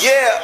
Yeah.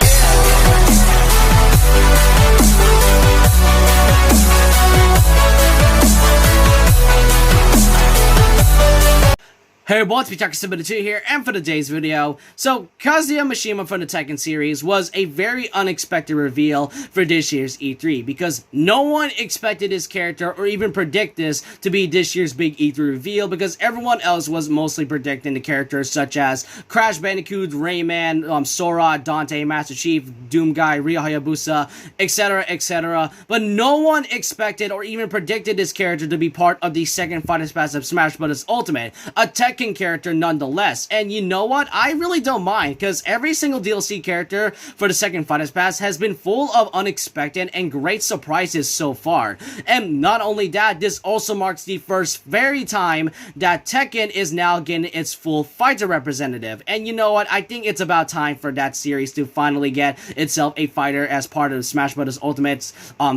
Hey everyone, it's Heihachi here, and for today's video, so Kazuya Mishima from the Tekken series was a very unexpected reveal for this year's E3, because no one expected this character or even predict this to be this year's big E3 reveal, because everyone else was mostly predicting the characters such as Crash Bandicoot, Rayman, Sora, Dante, Master Chief, Doom Guy, Ryo Hayabusa, etc, etc, but no one expected or even predicted this character to be part of the second Fighting Pass of Smash Bros. Ultimate, a Tekken character nonetheless. And you know what? I really don't mind, because every single DLC character for the second Fighting Pass has been full of unexpected and great surprises so far. And not only that, this also marks the first very time that Tekken is now getting its full fighter representative. And you know what? I think it's about time for that series to finally get itself a fighter as part of the Smash Bros. Ultimate's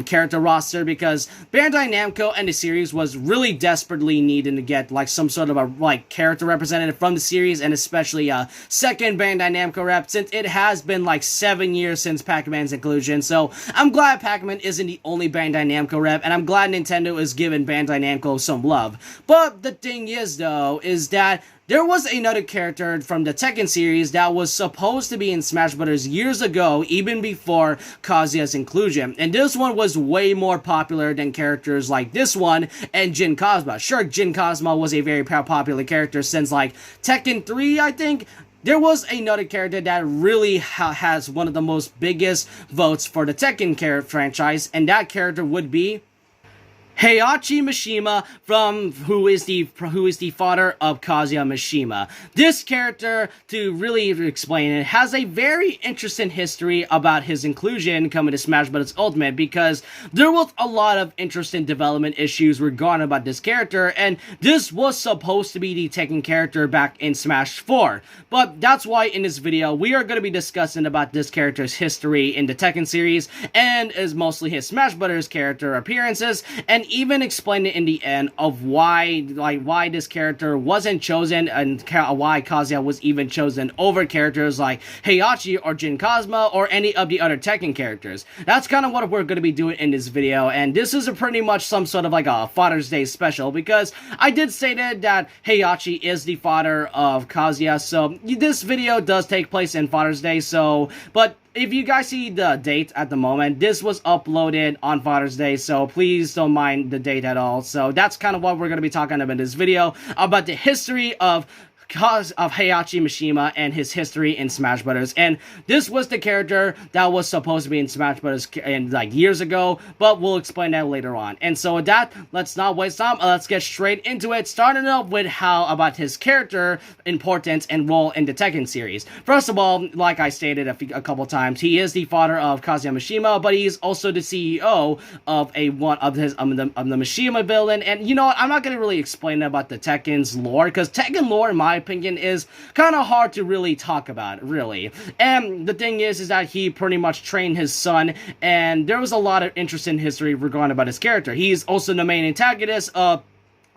character roster, because Bandai Namco and the series was really desperately needing to get like some sort of a character representative from the series, and especially a second Bandai Namco rep, since it has been like 7 years since Pac-Man's inclusion. So I'm glad Pac-Man isn't the only Bandai Namco rep, and I'm glad Nintendo is giving Bandai Namco some love. But the thing is though, is that there was another character from the Tekken series that was supposed to be in Smash Bros. Years ago, even before Kazuya's inclusion. And this one was way more popular than characters like this one and Jin Kazuma. Sure, Jin Kazuma was a very popular character since like Tekken 3, I think. There was another character that really has one of the most biggest votes for the Tekken franchise, and that character would be Heihachi Mishima, who is the father of Kazuya Mishima. This character, to really explain it, has a very interesting history about his inclusion coming to Smash Bros. Ultimate, because there was a lot of interesting development issues regarding about this character, and this was supposed to be the Tekken character back in Smash 4. But that's why in this video, we are going to be discussing about this character's history in the Tekken series, and is mostly his Smash Bros. Character appearances, and even explain it in the end of why this character wasn't chosen, and why Kazuya was even chosen over characters like Heihachi or Jin Kazuma or any of the other Tekken characters. That's kind of what we're going to be doing in this video, and this is pretty much some sort of like a Father's Day special, because I did say that Heihachi is the father of Kazuya, so this video does take place in Father's Day, but if you guys see the date at the moment, this was uploaded on Father's Day, so please don't mind the date at all. So that's kind of what we're going to be talking about in this video, about the history of Heihachi Mishima and his history in Smash Bros. And this was the character that was supposed to be in Smash Bros. Like years ago, but we'll explain that later on. And so with that, let's not waste time. Let's get straight into it, starting off with about his character importance and role in the Tekken series. First of all, like I stated a couple times, he is the father of Kazuya Mishima, but he's also the CEO of the Mishima villain. And you know what, I'm not going to really explain about the Tekken's lore, because Tekken lore, in my opinion, is kind of hard to really talk about, really. And the thing is that he pretty much trained his son, and there was a lot of interesting history regarding about his character. He's also the main antagonist of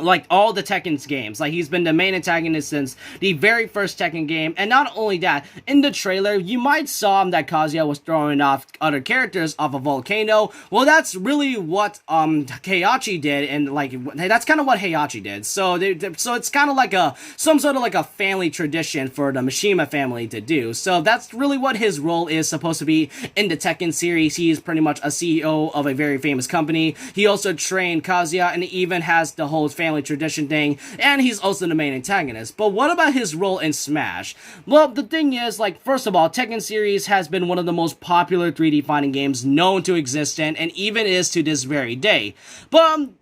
like all the Tekken's games. Like, he's been the main antagonist since the very first Tekken game. And not only that, in the trailer, you might saw that Kazuya was throwing off other characters off a volcano. Well, that's really what Heihachi did, and like that's kind of what Heihachi did. So it's kind of like some sort of like a family tradition for the Mishima family to do. So that's really what his role is supposed to be in the Tekken series. He is pretty much a CEO of a very famous company. He also trained Kazuya, and he even has the whole family tradition thing, and he's also the main antagonist. But what about his role in Smash? Well, the thing is, like, first of all, Tekken series has been one of the most popular 3D fighting games known to exist, and even is to this very day. But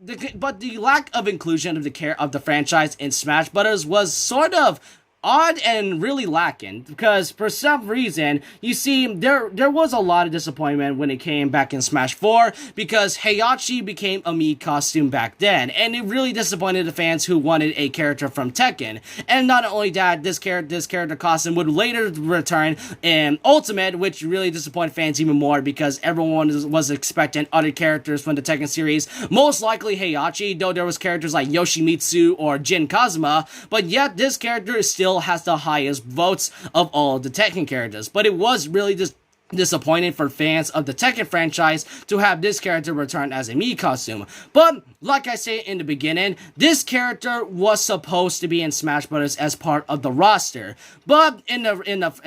the lack of inclusion of the franchise in Smash Bros. Was sort of odd and really lacking, because for some reason, you see, there was a lot of disappointment when it came back in Smash 4, because Heihachi became a Mii costume back then, and it really disappointed the fans who wanted a character from Tekken. And not only that, this character costume would later return in Ultimate, which really disappointed fans even more, because everyone was expecting other characters from the Tekken series, most likely Heihachi, though there was characters like Yoshimitsu or Jin Kazuma, but yet this character is still still has the highest votes of all of the Tekken characters. But it was really just disappointing for fans of the Tekken franchise to have this character return as a Mii costume. But like I said in the beginning, this character was supposed to be in Smash Bros. As part of the roster. But in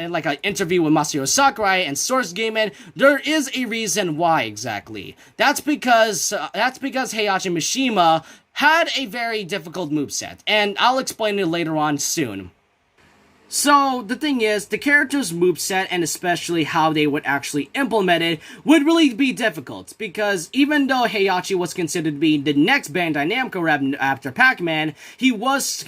like an interview with Masahiro Sakurai and Source Gaming, there is a reason why exactly. That's because Heihachi Mishima had a very difficult moveset, and I'll explain it later on soon. So, the thing is, the character's moveset, and especially how they would actually implement it, would really be difficult, because even though Heihachi was considered to be the next Bandai Namco rep after Pac-Man, he was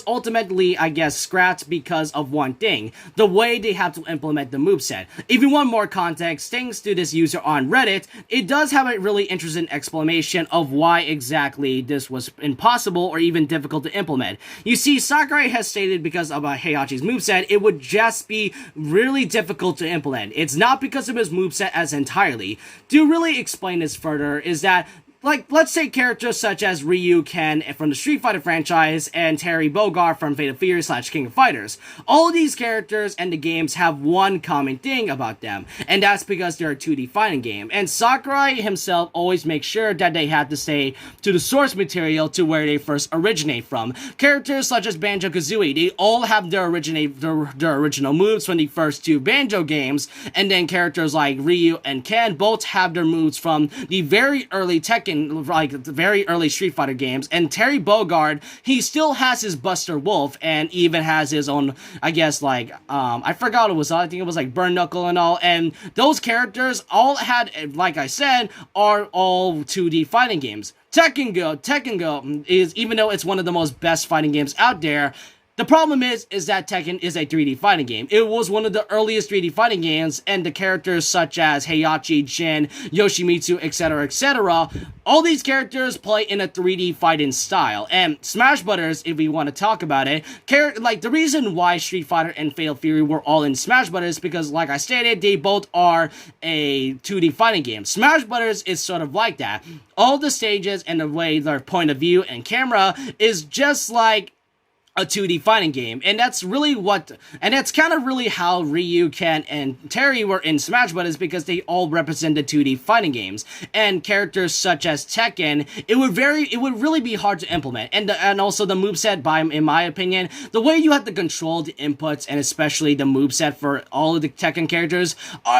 ultimately, I guess, scrapped because of one thing: the way they have to implement the moveset. If you want more context, thanks to this user on Reddit, it does have a really interesting explanation of why exactly this was impossible or even difficult to implement. You see, Sakurai has stated because of Heihachi's moveset, it would just be really difficult to implement. It's not because of his moveset as entirely. To really explain this further is that, like, let's say characters such as Ryu, Ken from the Street Fighter franchise, and Terry Bogard from Fatal Fury / King of Fighters. All of these characters and the games have one common thing about them, and that's because they're a 2D fighting game. And Sakurai himself always makes sure that they have to stay to the source material to where they first originate from. Characters such as Banjo-Kazooie, they all have their original moves from the first two Banjo games, and then characters like Ryu and Ken both have their moves from the very early Tekken, like the very early Street Fighter games. And Terry Bogard, he still has his Buster Wolf and even has his own, I guess, like, I forgot what it was. I think it was like Burn Knuckle and all. And those characters all had, like I said, are all 2D fighting games. Tekken Go is, even though it's one of the most best fighting games out there, the problem is that Tekken is a 3D fighting game. It was one of the earliest 3D fighting games, and the characters such as Heihachi, Jin, Yoshimitsu, etc., all these characters play in a 3D fighting style. And Smash Bros., if we want to talk about it, like, the reason why Street Fighter and Fatal Fury were all in Smash Bros. Because, like I stated, they both are a 2D fighting game. Smash Bros. Is sort of like that. All the stages and the way their point of view and camera is just like a 2D fighting game, and that's kind of really how Ryu, Ken, and Terry were in Smash Bros. Because they all represented 2D fighting games. And characters such as Tekken, it would really be hard to implement, and also the moveset, in my opinion, the way you have to control the inputs, and especially the moveset for all of the Tekken characters,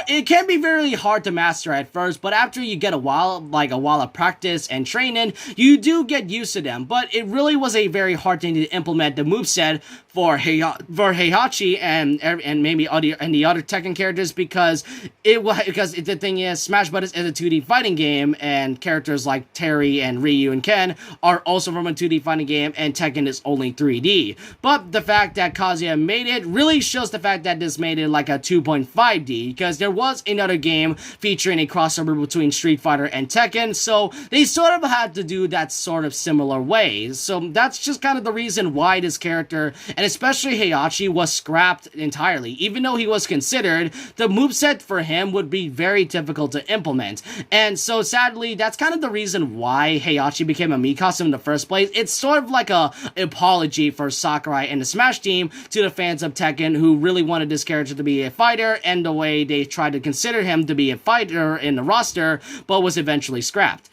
it can be very hard to master at first, but after you get a while of practice and training, you do get used to them. But it really was a very hard thing to implement the moveset for Heihachi and maybe the other Tekken characters, because the thing is, Smash Bros. Is a 2D fighting game, and characters like Terry and Ryu and Ken are also from a 2D fighting game, and Tekken is only 3D. But the fact that Kazuya made it really shows the fact that this made it like a 2.5D, because there was another game featuring a crossover between Street Fighter and Tekken, so they sort of had to do that sort of similar way. So that's just kind of the reason why this character, and especially Heihachi, was scrapped entirely. Even though he was considered, the moveset for him would be very difficult to implement. And so sadly, that's kind of the reason why Heihachi became a Mii costume in the first place. It's sort of like a apology for Sakurai and the Smash team to the fans of Tekken who really wanted this character to be a fighter, and the way they tried to consider him to be a fighter in the roster, but was eventually scrapped.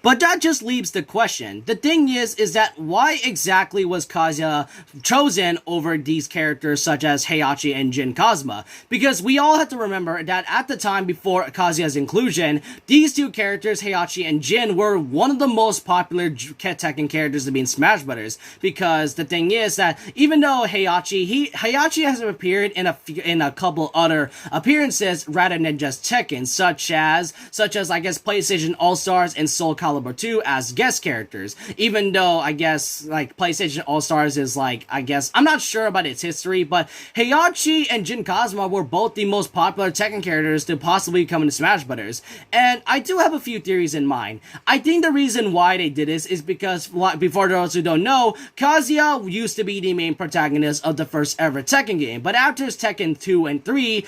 But that just leaves the question. The thing is that why exactly was Kazuya chosen over these characters such as Heihachi and Jin Kazuma? Because we all have to remember that at the time before Kazuya's inclusion, these two characters, Heihachi and Jin, were one of the most popular Tekken characters to be in Smash Bros. Because the thing is that even though Heihachi has appeared in a couple other appearances rather than just Tekken, such as I guess PlayStation All-Stars and Soul Calibur 2 as guest characters. Even though I guess like PlayStation All-Stars is like, I guess, I'm not sure about its history, but Heihachi and Jin Kazuma were both the most popular Tekken characters to possibly come into Smash Bros. And I do have a few theories in mind. I think the reason why they did this is because, before those who don't know, Kazuya used to be the main protagonist of the first ever Tekken game, but after Tekken 2 and 3,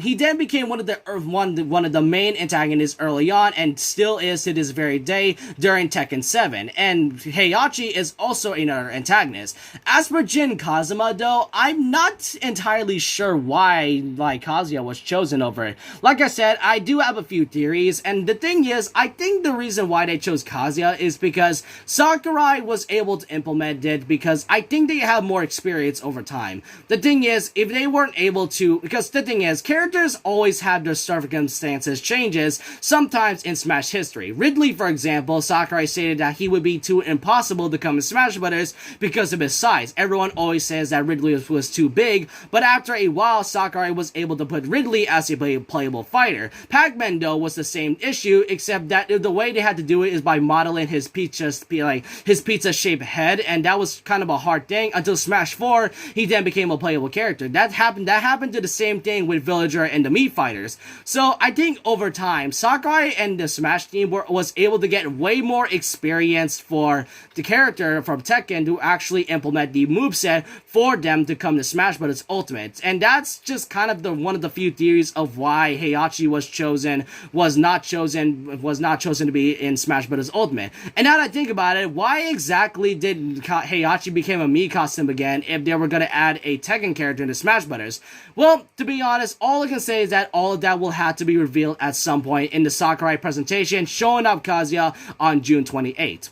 he then became one of the main antagonists early on, and still is to this very day. day during Tekken 7, and Heihachi is also another antagonist. As for Jin Kazuma though, I'm not entirely sure why Kazuya was chosen over it. Like I said, I do have a few theories, and the thing is, I think the reason why they chose Kazuya is because Sakurai was able to implement it because I think they have more experience over time. The thing is, if they weren't able to, because the thing is, characters always have their circumstances changes, sometimes in Smash history. Ridley, for example, Sakurai stated that he would be too impossible to come in Smash Brothers because of his size. Everyone always says that Ridley was too big, but after a while, Sakurai was able to put Ridley as a playable fighter. Pac-Man, though, was the same issue, except that the way they had to do it is by modeling his pizza-shaped head, and that was kind of a hard thing until Smash 4, he then became a playable character. That happened to the same thing with Villager and the Meat Fighters. So I think over time, Sakurai and the Smash team was able to get way more experience for the character from Tekken to actually implement the moveset for them to come to Smash Bros. Ultimate. And that's just kind of one of the few theories of why Heihachi was not chosen to be in Smash Bros. Ultimate. And now that I think about it, why exactly did Heihachi become a Mii costume again if they were going to add a Tekken character into Smash Bros? Well, to be honest, all I can say is that all of that will have to be revealed at some point in the Sakurai presentation showing up Kazuya on June 28th.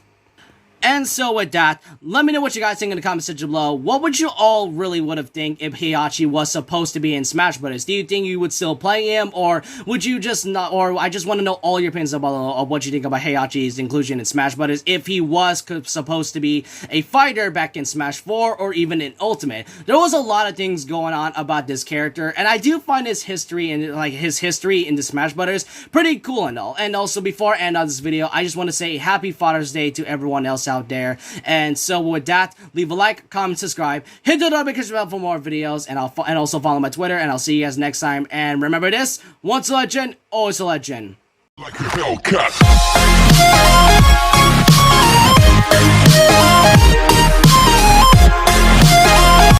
And so with that, let me know what you guys think in the comment section below. What would you all really would have think if Heihachi was supposed to be in Smash Bros? Do you think you would still play him, or would you just not, or I just want to know all your opinions below of what you think about Heihachi's inclusion in Smash Bros. If he was supposed to be a fighter back in Smash 4 or even in Ultimate. There was a lot of things going on about this character, and I do find his history in the Smash Bros. Pretty cool and all. And also, before I end on this video, I just want to say Happy Father's Day to everyone else out there. And so with that, leave a like, comment, subscribe, hit the notification bell for more videos, and also follow my Twitter, and I'll see you guys next time. And remember this, once a legend, always a legend. Like a Hellcat.